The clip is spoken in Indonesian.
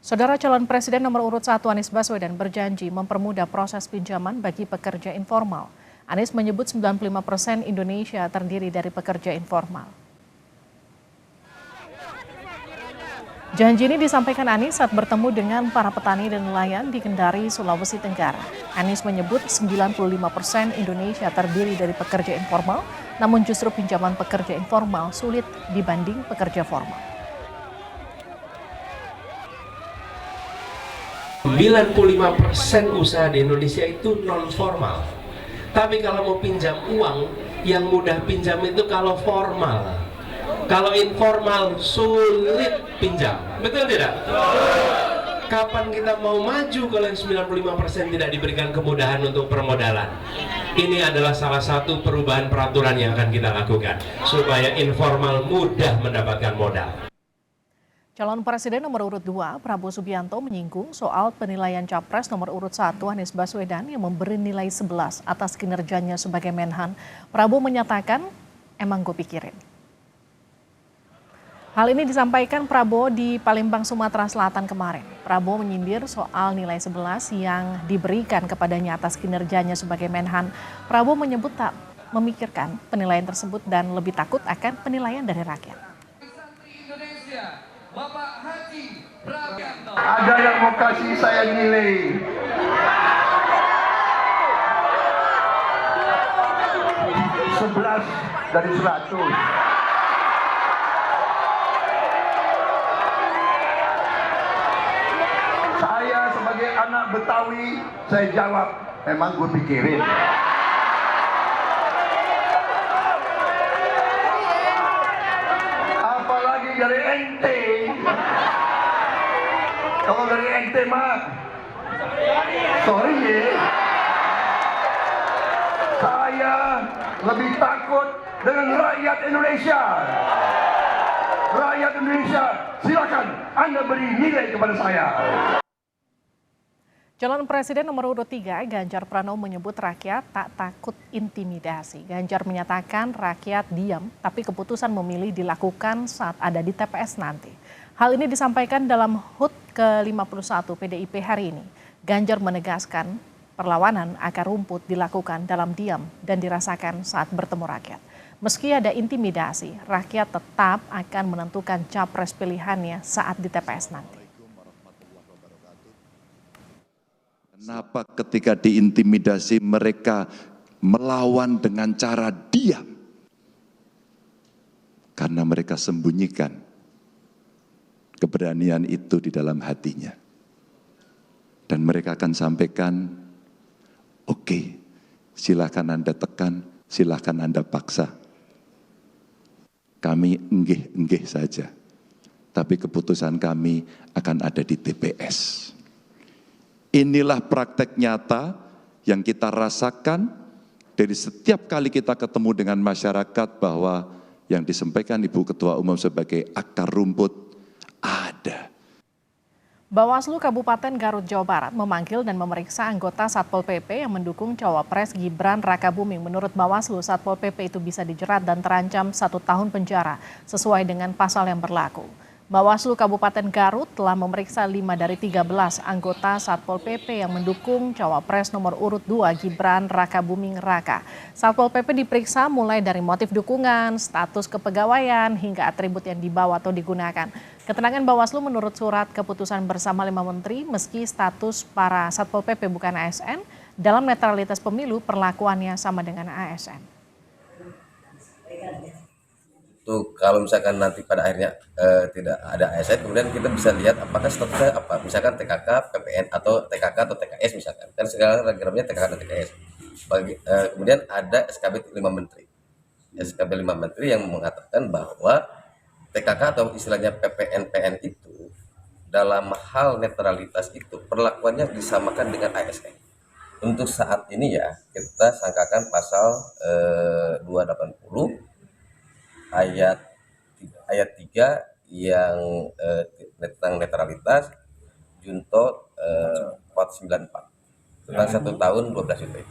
Saudara calon presiden nomor urut 1 Anies Baswedan berjanji mempermudah proses pinjaman bagi pekerja informal. Anies menyebut 95% Indonesia terdiri dari pekerja informal. Janji ini disampaikan Anies saat bertemu dengan para petani dan nelayan di Kendari, Sulawesi Tenggara. Anies menyebut 95% Indonesia terdiri dari pekerja informal, namun justru pinjaman pekerja informal sulit dibanding pekerja formal. 95% usaha di Indonesia itu non formal. Tapi kalau mau pinjam uang, yang mudah pinjam itu kalau formal. Kalau informal sulit pinjam. Betul tidak? Kapan kita mau maju kalau yang 95% tidak diberikan kemudahan untuk permodalan? Ini adalah salah satu perubahan peraturan yang akan kita lakukan supaya informal mudah mendapatkan modal. Calon Presiden nomor urut 2, Prabowo Subianto menyinggung soal penilaian Capres nomor urut 1 Anies Baswedan yang memberi nilai 11 atas kinerjanya sebagai Menhan. Prabowo menyatakan, emang gue pikirin. Hal ini disampaikan Prabowo di Palembang, Sumatera Selatan kemarin. Prabowo menyindir soal nilai 11 yang diberikan kepadanya atas kinerjanya sebagai Menhan. Prabowo menyebut tak memikirkan penilaian tersebut dan lebih takut akan penilaian dari rakyat. Bapak Haji Prabowo. Ada yang mau kasih saya nilai 11 dari 100. Saya sebagai anak Betawi, saya jawab, emang gue pikirin. Apalagi dari ente. Kalau dari ente mah, sorry ya, saya lebih takut dengan rakyat Indonesia. Rakyat Indonesia, silakan Anda beri nilai kepada saya. Calon Presiden nomor urut 3, Ganjar Pranowo menyebut rakyat tak takut intimidasi. Ganjar menyatakan rakyat diam, tapi keputusan memilih dilakukan saat ada di TPS nanti. Hal ini disampaikan dalam HUT ke-51 PDIP hari ini. Ganjar menegaskan perlawanan akar rumput dilakukan dalam diam dan dirasakan saat bertemu rakyat. Meski ada intimidasi, rakyat tetap akan menentukan capres pilihannya saat di TPS nanti. Kenapa ketika diintimidasi mereka melawan dengan cara diam? Karena mereka sembunyikan keberanian itu di dalam hatinya. Dan mereka akan sampaikan, oke, silakan Anda tekan, silakan Anda paksa. Kami enggih-enggih saja. Tapi keputusan kami akan ada di TPS. Inilah praktek nyata yang kita rasakan dari setiap kali kita ketemu dengan masyarakat bahwa yang disampaikan Ibu Ketua Umum sebagai akar rumput ada. Bawaslu Kabupaten Garut, Jawa Barat memanggil dan memeriksa anggota Satpol PP yang mendukung cawapres Gibran Rakabuming. Menurut Bawaslu, Satpol PP itu bisa dijerat dan terancam 1 tahun penjara sesuai dengan pasal yang berlaku. Bawaslu Kabupaten Garut telah memeriksa 5 dari 13 anggota Satpol PP yang mendukung cawapres nomor urut 2 Gibran Rakabuming Raka. Satpol PP diperiksa mulai dari motif dukungan, status kepegawaian, hingga atribut yang dibawa atau digunakan. Keterangan Bawaslu menurut surat keputusan bersama 5 menteri, meski status para Satpol PP bukan ASN, dalam netralitas pemilu perlakuannya sama dengan ASN. Tuh, kalau misalkan nanti pada akhirnya tidak ada ASN, kemudian kita bisa lihat apakah statusnya apa, misalkan TKK, PPN atau TKK atau TKS misalkan, kan sekarang programnya TKK dan TKS. Kemudian ada SKB 5 menteri, SKB 5 menteri yang mengatakan bahwa TKK atau istilahnya PPN-PN itu dalam hal netralitas itu perlakuannya disamakan dengan ASN. Untuk saat ini ya kita sangkakan pasal 280 ayat 3 yang tentang netralitas junto 494 tentang 1 tahun 12 juta itu.